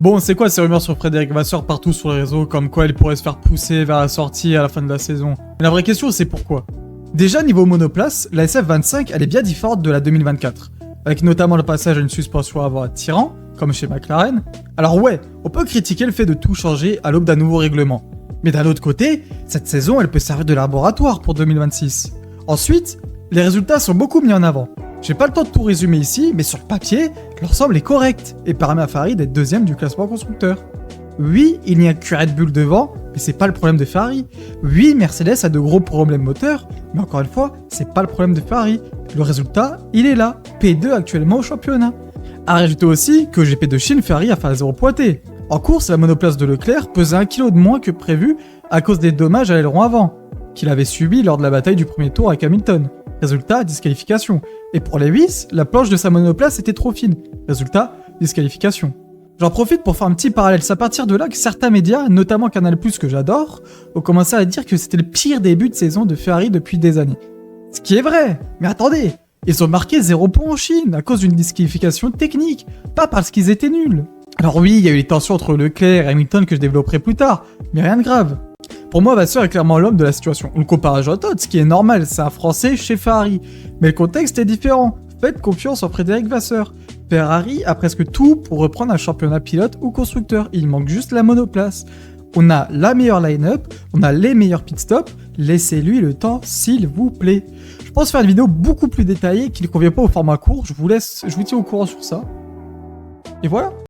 Bon, c'est quoi ces rumeurs sur Frédéric Vasseur partout sur les réseaux, comme quoi il pourrait se faire pousser vers la sortie à la fin de la saison? Mais la vraie question, c'est pourquoi? Déjà, niveau monoplace, la SF25, elle est bien différente de la 2024, avec notamment le passage à une suspension avant attirant, comme chez McLaren. Alors ouais, on peut critiquer le fait de tout changer à l'aube d'un nouveau règlement. Mais d'un autre côté, cette saison, elle peut servir de laboratoire pour 2026. Ensuite, les résultats sont beaucoup mis en avant. J'ai pas le temps de tout résumer ici, mais sur le papier, l'ensemble est correct et permet à Ferrari d'être deuxième du classement constructeur. Oui, il n'y a que Red Bull devant, mais c'est pas le problème de Ferrari. Oui, Mercedes a de gros problèmes moteurs, mais encore une fois, c'est pas le problème de Ferrari. Le résultat, il est là, P2 actuellement au championnat. À rajouter aussi que GP de Chine, Ferrari a fait 0 pointé. En course, la monoplace de Leclerc pesait 1 kg de moins que prévu à cause des dommages à l'aileron avant, qu'il avait subi lors de la bataille du premier tour avec Hamilton. Résultat, disqualification. Et pour Lewis, la planche de sa monoplace était trop fine. Résultat, disqualification. J'en profite pour faire un petit parallèle. C'est à partir de là que certains médias, notamment Canal+, que j'adore, ont commencé à dire que c'était le pire début de saison de Ferrari depuis des années. Ce qui est vrai, mais attendez, ils ont marqué 0 points en Chine à cause d'une disqualification technique, pas parce qu'ils étaient nuls. Alors oui, il y a eu les tensions entre Leclerc et Hamilton que je développerai plus tard, mais rien de grave. Pour moi, Vasseur est clairement l'homme de la situation. On le compare à Jean Todt, ce qui est normal, c'est un Français chez Ferrari. Mais le contexte est différent. Faites confiance en Frédéric Vasseur. Ferrari a presque tout pour reprendre un championnat pilote ou constructeur. Il manque juste la monoplace. On a la meilleure line-up, on a les meilleurs pit stops. Laissez-lui le temps, s'il vous plaît. Je pense faire une vidéo beaucoup plus détaillée qui ne convient pas au format court. Je vous tiens au courant sur ça. Et voilà.